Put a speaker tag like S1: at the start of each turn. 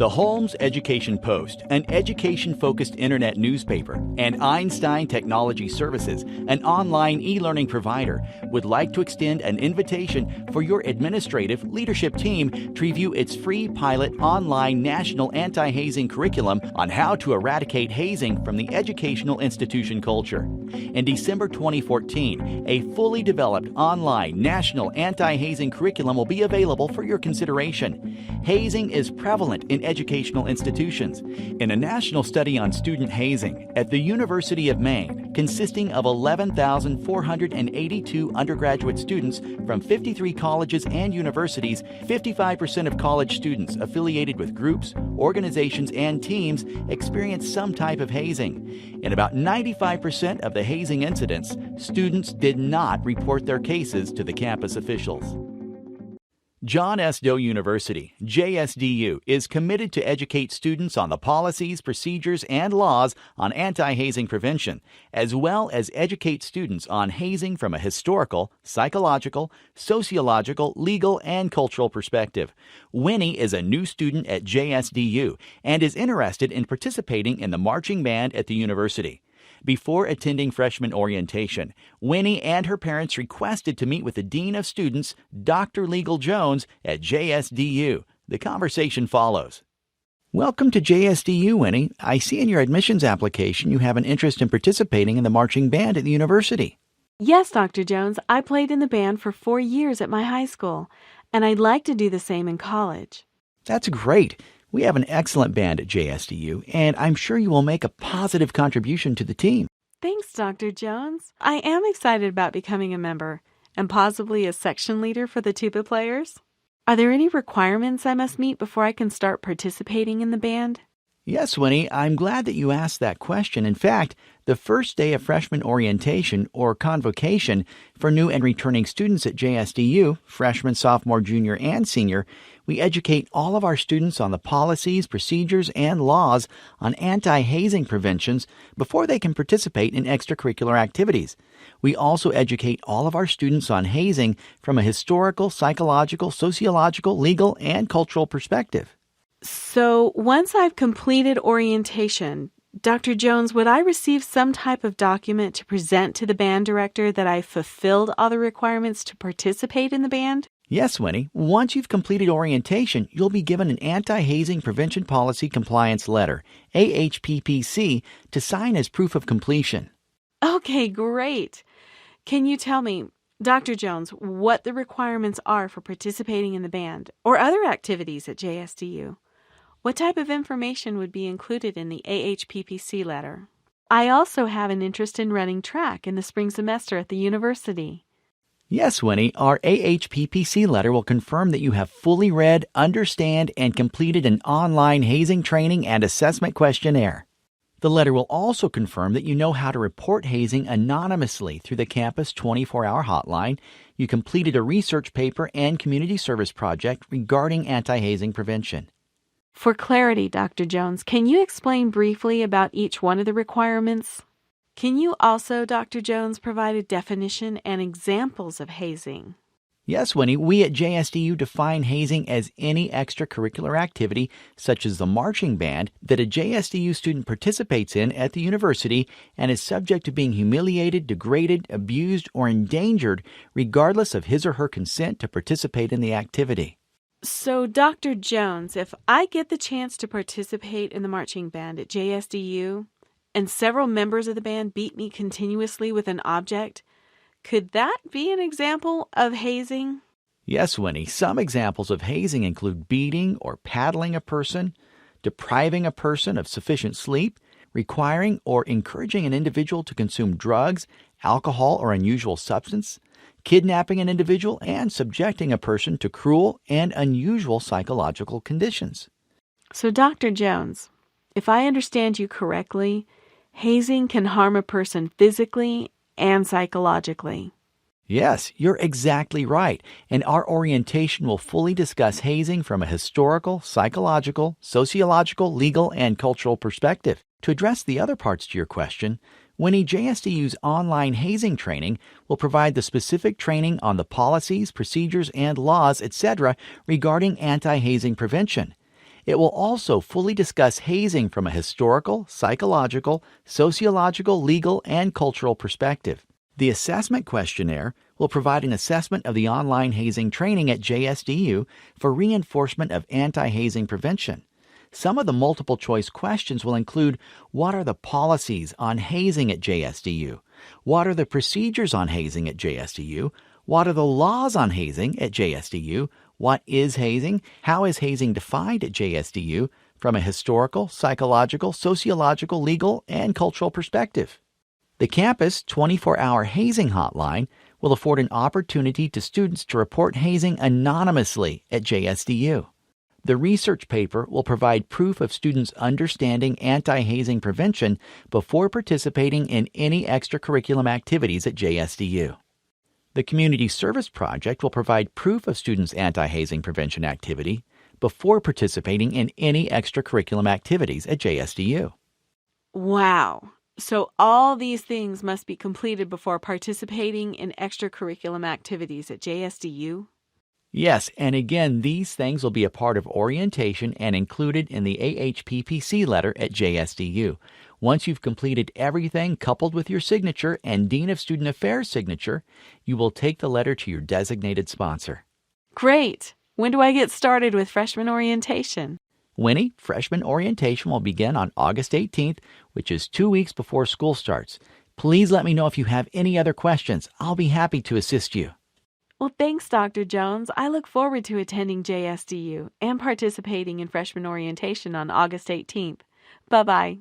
S1: The Holmes Education Post, an education-focused internet newspaper, and Einstein Technology Services, an online e-learning provider, would like to extend an invitation for your administrative leadership team to review its free pilot online national anti-hazing curriculum on how to eradicate hazing from the educational institution culture. In December 2014, a fully developed online national anti-hazing curriculum will be available for your consideration. Hazing is prevalent in educational institutions. In a national study on student hazing at the University of Maine, consisting of 11,482 undergraduate students from 53 colleges and universities, 55% of college students affiliated with groups, organizations, and teams experienced some type of hazing. In about 95% of the hazing incidents, students did not report their cases to the campus officials. John S. Doe University, JSDU, is committed to educate students on the policies, procedures, and laws on anti-hazing prevention, as well as educate students on hazing from a historical, psychological, sociological, legal, and cultural perspective. Winnie is a new student at JSDU and is interested in participating in the marching band at the university. Before attending freshman orientation, Winnie and her parents requested to meet with the Dean of Students, Dr. Legal Jones, at JSDU. The conversation follows. Welcome to JSDU, Winnie. I see in your admissions application you have an interest in participating in the marching band at the university.
S2: Yes, Dr. Jones. I played in the band for 4 years at my high school, and I'd like to do the same in college.
S1: That's great. We have an excellent band at JSDU, and I'm sure you will make a positive contribution to the team.
S2: Thanks, Dr. Jones. I am excited about becoming a member and possibly a section leader for the tuba players. Are there any requirements I must meet before I can start participating in the band?
S1: Yes, Winnie, I'm glad that you asked that question. In fact, the first day of freshman orientation or convocation for new and returning students at JSDU, freshman, sophomore, junior, and senior, we educate all of our students on the policies, procedures, and laws on anti-hazing preventions before they can participate in extracurricular activities. We also educate all of our students on hazing from a historical, psychological, sociological, legal, and cultural perspective.
S2: So once I've completed orientation, Dr. Jones, would I receive some type of document to present to the band director that I've fulfilled all the requirements to participate in the band?
S1: Yes, Winnie. Once you've completed orientation, you'll be given an Anti-Hazing Prevention Policy Compliance Letter, AHPPC, to sign as proof of completion.
S2: Okay, great. Can you tell me, Dr. Jones, what the requirements are for participating in the band or other activities at JSDU? What type of information would be included in the AHPPC letter? I also have an interest in running track in the spring semester at the university.
S1: Yes, Winnie, our AHPPC letter will confirm that you have fully read, understand, and completed an online hazing training and assessment questionnaire. The letter will also confirm that you know how to report hazing anonymously through the campus 24-hour hotline. You completed a research paper and community service project regarding anti-hazing prevention.
S2: For clarity, Dr. Jones, can you explain briefly about each one of the requirements? Can you also, Dr. Jones, provide a definition and examples of hazing?
S1: Yes, Winnie, we at JSDU define hazing as any extracurricular activity, such as the marching band, that a JSDU student participates in at the university and is subject to being humiliated, degraded, abused, or endangered, regardless of his or her consent to participate in the activity.
S2: So, Dr. Jones, if I get the chance to participate in the marching band at JSDU, and several members of the band beat me continuously with an object, could that be an example of hazing?
S1: Yes, Winnie. Some examples of hazing include beating or paddling a person, depriving a person of sufficient sleep, requiring or encouraging an individual to consume drugs, alcohol, or unusual substance, kidnapping an individual, and subjecting a person to cruel and unusual psychological conditions.
S2: So, Dr. Jones, if I understand you correctly, hazing can harm a person physically and psychologically.
S1: Yes, you're exactly right, and our orientation will fully discuss hazing from a historical, psychological, sociological, legal, and cultural perspective. To address the other parts to your question, Winnie, JSDU's online hazing training will provide the specific training on the policies, procedures, and laws, etc. regarding anti-hazing prevention. It will also fully discuss hazing from a historical, psychological, sociological, legal, and cultural perspective. The assessment questionnaire will provide an assessment of the online hazing training at JSDU for reinforcement of anti-hazing prevention. Some of the multiple choice questions will include: what are the policies on hazing at JSDU? What are the procedures on hazing at JSDU? What are the laws on hazing at JSDU? What is hazing? How is hazing defined at JSDU from a historical, psychological, sociological, legal, and cultural perspective? The campus 24-hour hazing hotline will afford an opportunity to students to report hazing anonymously at JSDU. The research paper will provide proof of students understanding anti-hazing prevention before participating in any extracurriculum activities at JSDU. The Community Service Project will provide proof of students' anti-hazing prevention activity before participating in any extracurriculum activities at JSDU.
S2: Wow. So all these things must be completed before participating in extracurriculum activities at JSDU?
S1: Yes, and again, these things will be a part of orientation and included in the AHPPC letter at JSDU. Once you've completed everything coupled with your signature and Dean of Student Affairs signature, you will take the letter to your designated sponsor.
S2: Great! When do I get started with freshman orientation?
S1: Winnie, freshman orientation will begin on August 18th, which is 2 weeks before school starts. Please let me know if you have any other questions. I'll be happy to assist you.
S2: Well, thanks, Dr. Jones. I look forward to attending JSDU and participating in freshman orientation on August 18th. Bye-bye.